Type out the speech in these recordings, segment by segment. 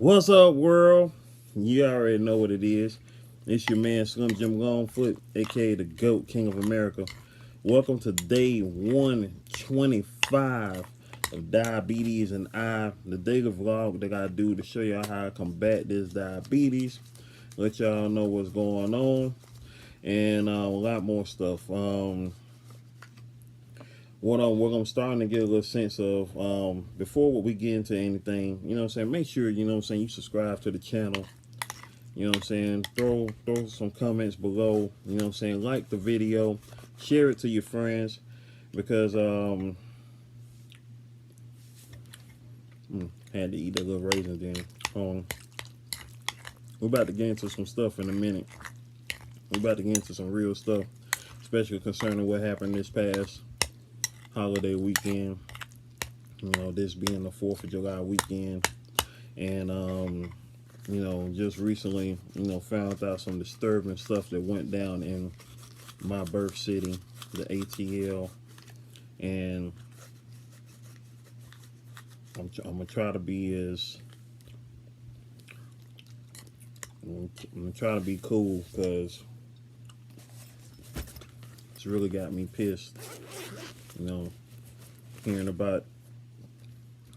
What's up, world? You already know what it is. It's your man Slim Jim Longfoot, aka the GOAT King of America. Welcome to day 125 of Diabetes and the daily vlog that I do to show y'all how I combat this diabetes, let y'all know what's going on, and a lot more stuff. What I'm starting to get a little sense of, before we get into anything, you know what I'm saying, make sure, you know what I'm saying, you subscribe to the channel, you know what I'm saying, throw some comments below, you know what I'm saying, like the video, share it to your friends, because, had to eat that little raisin then. We're about to get into some stuff in a minute. We're about to get into some real stuff, especially concerning what happened this past holiday weekend, you know, this being the 4th of July weekend, and you know, just recently, you know, found out some disturbing stuff that went down in my birth city, the ATL, and I'm gonna try to be cool, because it's really got me pissed. You know, hearing about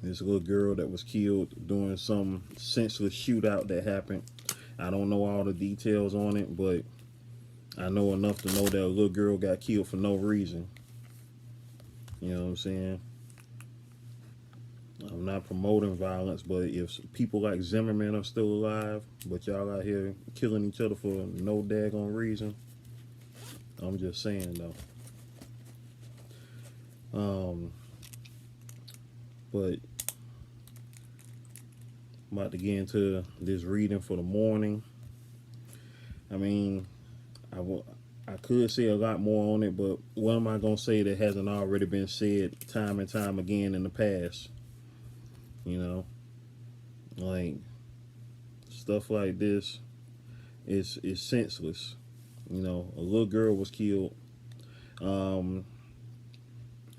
this little girl that was killed during some senseless shootout that happened. I don't know all the details on it, but I know enough to know that a little girl got killed for no reason. You know what I'm saying? I'm not promoting violence, but if people like Zimmerman are still alive, but y'all out here killing each other for no daggone reason, I'm just saying though. But I'm about to get into this reading for the morning. I mean, I could say a lot more on it, but what am I gonna say that hasn't already been said time and time again in the past? You know, like stuff like this is senseless. You know, a little girl was killed.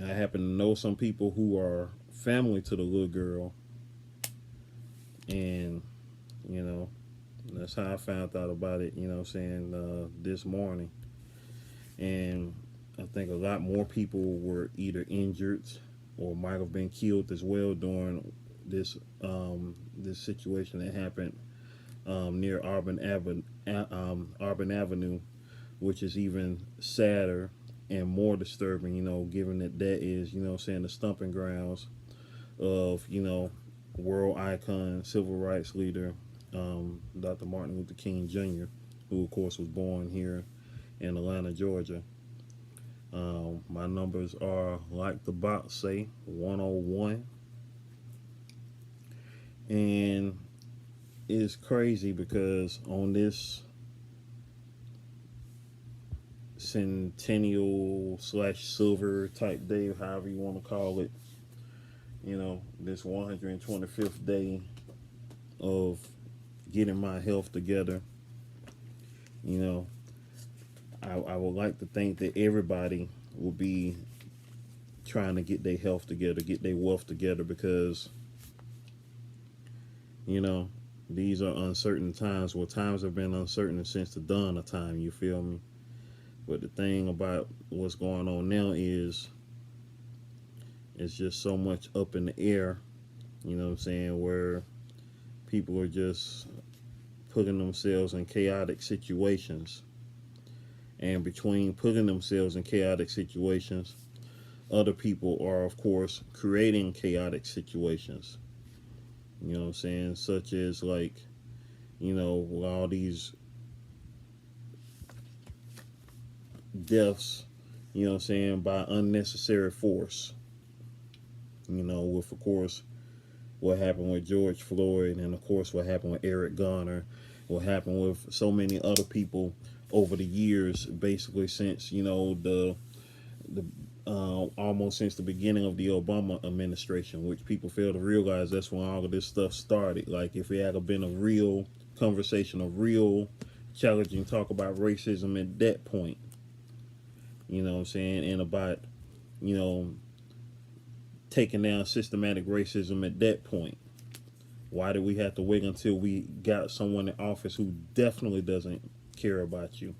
I happen to know some people who are family to the little girl, and you know, that's how I found out about it, you know what I'm saying, this morning. And I think a lot more people were either injured or might have been killed as well during this this situation that happened near Auburn Avenue, which is even sadder and more disturbing, you know, given that that is, you know what I'm saying, the stomping grounds of, you know, world icon, civil rights leader, Dr. Martin Luther King Jr., who of course was born here in Atlanta, Georgia. My numbers are, like the box say, 101. And it's crazy because on this centennial / silver type day, however you want to call it, you know, this 125th day of getting my health together, you know, I would like to think that everybody will be trying to get their health together, get their wealth together, because, you know, these are uncertain times. Well, times have been uncertain since the dawn of time, you feel me? But the thing about what's going on now is it's just so much up in the air, you know what I'm saying, where people are just putting themselves in chaotic situations. And between putting themselves in chaotic situations, other people are, of course, creating chaotic situations. You know what I'm saying? Such as, like, you know, all these deaths, you know what I'm saying, by unnecessary force. You know, with, of course, what happened with George Floyd, and, of course, what happened with Eric Garner, what happened with so many other people over the years, basically since, you know, the almost since the beginning of the Obama administration, which people fail to realize that's when all of this stuff started. Like, if it had been a real conversation, a real challenging talk about racism at that point, you know what I'm saying, and about, you know, taking down systematic racism at that point, Why did we have to wait until we got someone in office who definitely doesn't care about you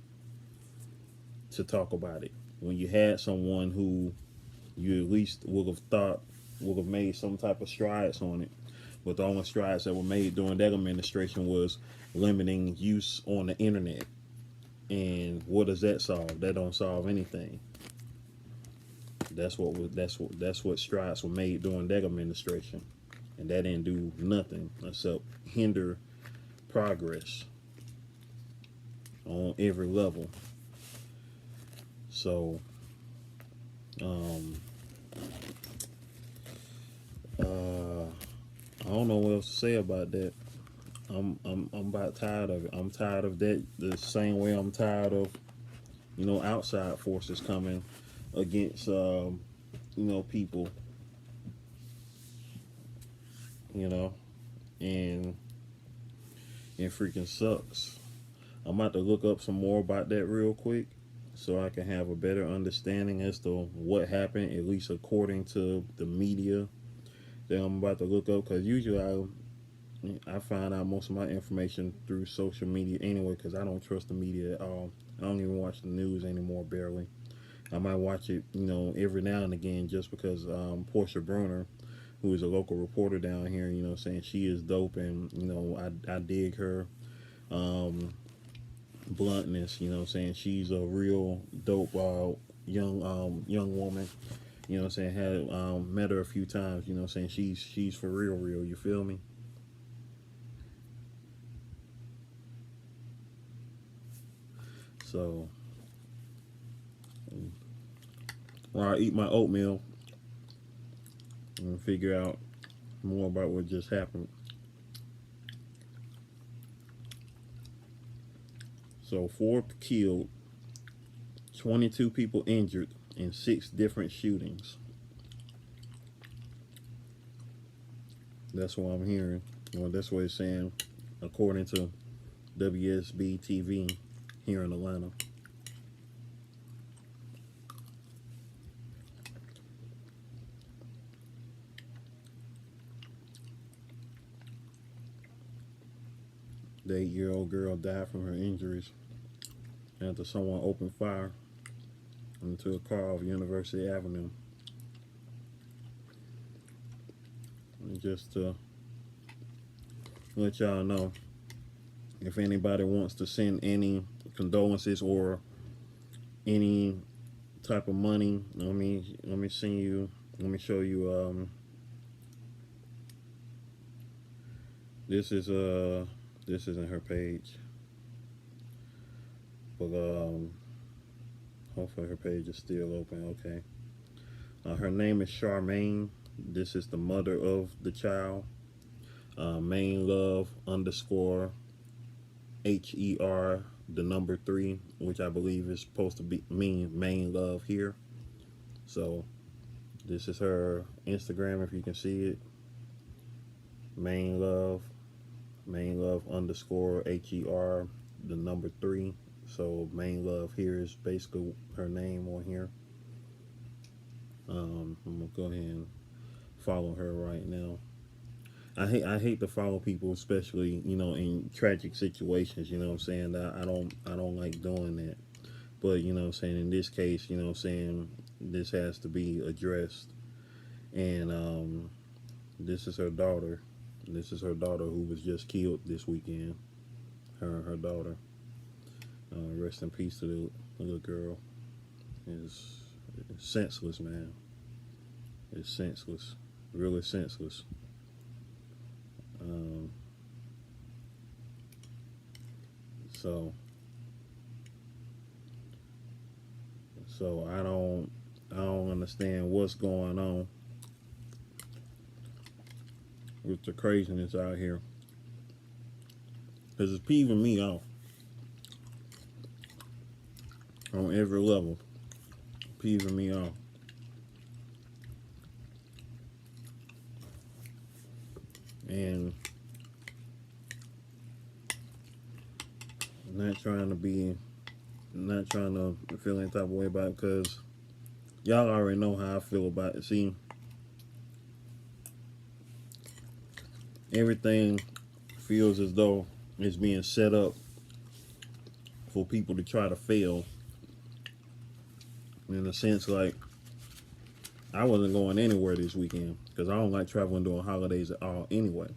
to talk about it? When you had someone who you at least would have thought would have made some type of strides on it. But the only strides that were made during that administration was limiting use on the internet. And what does that solve? That don't solve anything. That's what strides were made during that administration. And that didn't do nothing except hinder progress on every level. So I don't know what else to say about that. I'm about tired of it. I'm tired of that the same way I'm tired of, outside forces coming against people, and it freaking sucks. I'm about to look up some more about that real quick so I can have a better understanding as to what happened, at least according to the media that I'm about to look up, because usually I find out most of my information through social media anyway, because I don't trust the media at all. I don't even watch the news anymore, barely. I might watch it, every now and again, just because Portia Bruner, who is a local reporter down here, saying she is dope, and I dig her bluntness, saying she's a real dope young woman. Had met her a few times, saying she's for real, you feel me? So while I eat my oatmeal and figure out more about what just happened. So 4 killed, 22 people injured in 6 different shootings. That's what I'm hearing. Well, that's what it's saying according to WSB TV here in Atlanta. The 8-year-old girl died from her injuries after someone opened fire into a car off University Avenue. And just to let y'all know, if anybody wants to send any condolences or any type of money, let me show you. This isn't her page, but hopefully her page is still open. Okay. Her name is Charmaine. This is the mother of the child. Main Love _ HER, the number 3, which I believe is supposed to mean Main Love here. So this is her Instagram, if you can see it. Main Love _ HER, the number 3. So Main Love here is basically her name on here. I'm gonna go ahead and follow her right now. I hate to follow people, especially in tragic situations. You know what I'm saying? I don't like doing that. But in this case, this has to be addressed. And this is her daughter. This is her daughter who was just killed this weekend. Her daughter. Rest in peace to the little girl. It's senseless, man. It's senseless. Really senseless. So I don't understand what's going on with the craziness out here, because it's peeving me off on every level. Peeving me off. And not trying to feel any type of way about it, because y'all already know how I feel about it. See, everything feels as though it's being set up for people to try to fail. In a sense, like, I wasn't going anywhere this weekend because I don't like traveling during holidays at all anyway.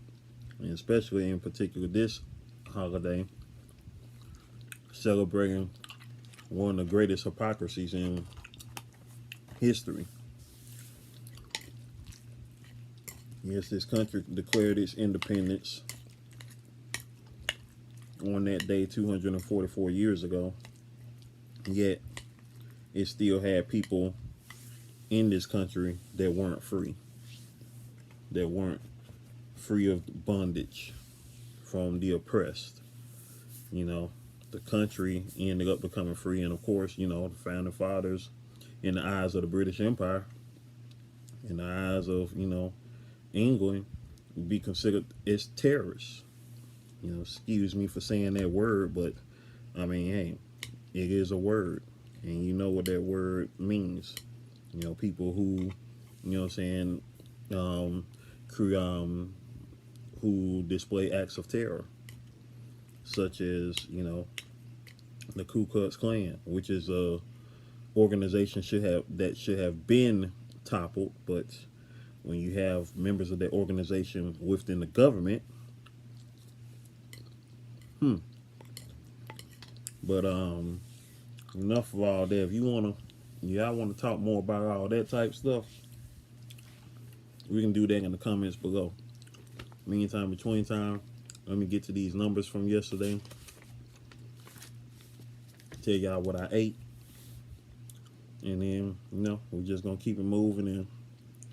And especially in particular this holiday, celebrating one of the greatest hypocrisies in history. Yes, this country declared its independence on that day 244 years ago, yet it still had people in this country that weren't free, that weren't free of bondage from the oppressed. You know, the country ended up becoming free, and of course, you know, the founding fathers, in the eyes of the British Empire, in the eyes of, you know, England, be considered as terrorists. You know, excuse me for saying that word, but I mean, hey, it is a word, and you know what that word means. You know, people who, you know what I'm saying, who display acts of terror, such as, you know, the Ku Klux Klan, which is a organization should have been toppled, but when you have members of that organization within the government, but enough of all that. If you wanna, y'all wanna talk more about all that type stuff, we can do that in the comments below. Meantime, between time, let me get to these numbers from yesterday. Tell y'all what I ate, and then, you know, we're just gonna keep it moving and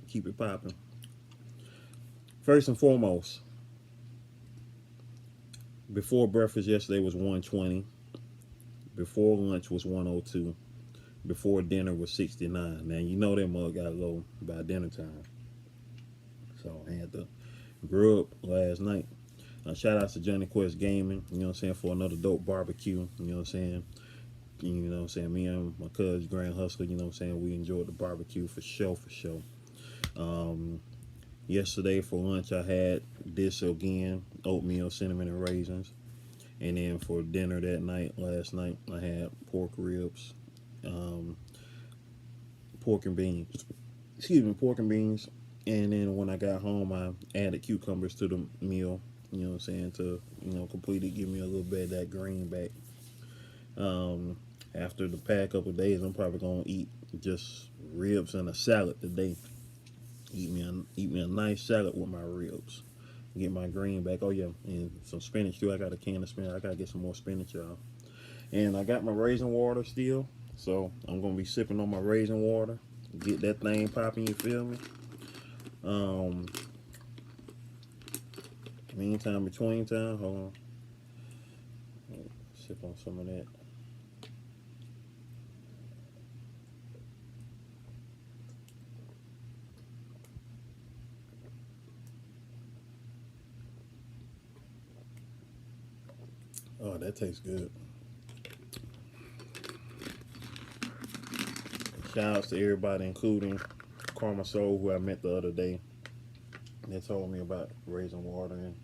keep it popping. First and foremost, before breakfast yesterday was 120. Before lunch was 102. Before dinner was 69. Now you know that mug got low by dinner time, so I had to grew up last night. Shout out to Johnny Quest Gaming, you know what I'm saying, for another dope barbecue, you know what I'm saying. You know what I'm saying, me and my cousin Grand Hustler, you know what I'm saying, we enjoyed the barbecue for sure, for sure. Yesterday for lunch I had this again, oatmeal, cinnamon, and raisins. And then for dinner that night, last night, I had pork ribs, pork and beans. Pork and beans. And then when I got home, I added cucumbers to the meal, you know what I'm saying, to, you know, completely give me a little bit of that green back. After the past couple of days, I'm probably going to eat just ribs and a salad today. Eat me a nice salad with my ribs. Get my green back. Oh, yeah, and some spinach, too. I got a can of spinach. I got to get some more spinach, y'all. And I got my raisin water still, so I'm going to be sipping on my raisin water. Get that thing popping, you feel me? Meantime, between time, hold on. Sip on some of that. Oh, that tastes good. Shout outs to everybody, including Karma Soul, who I met the other day. They told me about raisin water and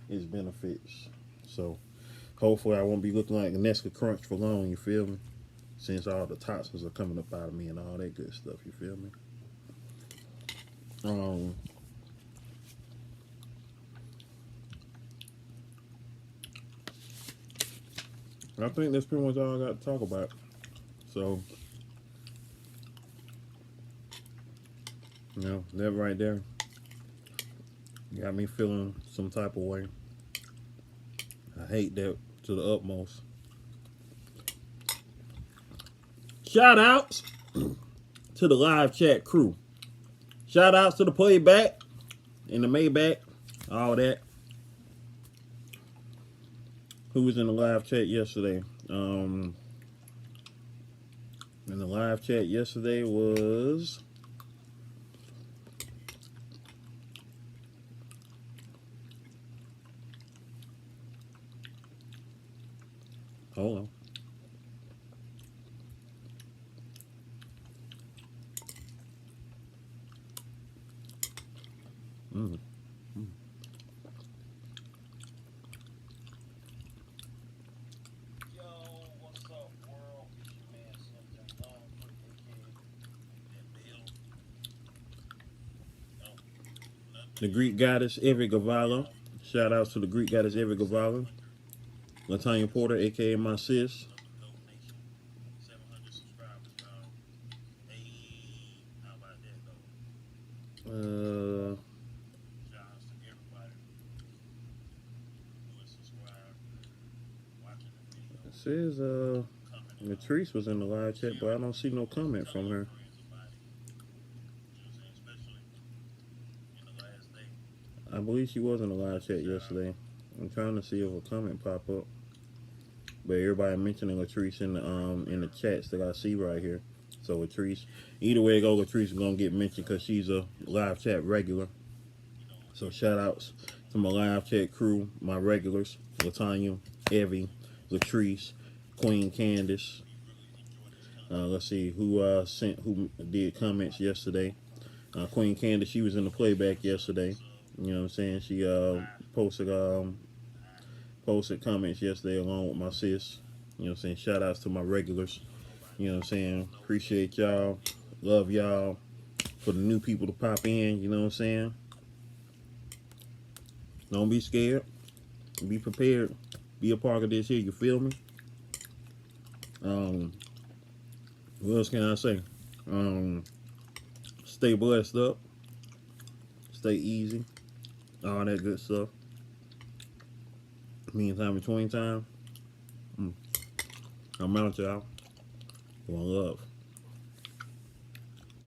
its benefits. So hopefully I won't be looking like a Nestle Crunch for long, you feel me? Since all the toxins are coming up out of me and all that good stuff, you feel me? I think that's pretty much all I got to talk about. So, you know, that right there got me feeling some type of way. I hate that to the utmost. Shout outs to the live chat crew. Shout outs to the playback and the Maybach, all that. Who was in the live chat yesterday? In the live chat yesterday was hold on. The Greek goddess Evie Gavala. Shout outs to the Greek goddess Evie Gavala. Latanya Porter, aka my sis. It says Latrice was in the live chat, but I don't see no comment from her. I believe she was in the live chat yesterday. I'm trying to see if a comment pop up, but everybody mentioning Latrice in the chats that I see right here. So Latrice, either way it go, Latrice is gonna get mentioned because she's a live chat regular. So shout outs to my live chat crew, my regulars, Latanya, Evie, Latrice, Queen Candace. Let's see who did comments yesterday. Queen Candace, she was in the playback yesterday. You know what I'm saying? She posted comments yesterday along with my sis. You know what I'm saying? Shout outs to my regulars. You know what I'm saying? Appreciate y'all. Love y'all. For the new people to pop in, you know what I'm saying? Don't be scared. Be prepared. Be a part of this here, you feel me? What else can I say? Stay blessed up. Stay easy. All that good stuff. Meantime, between time, I'm out, y'all. One love.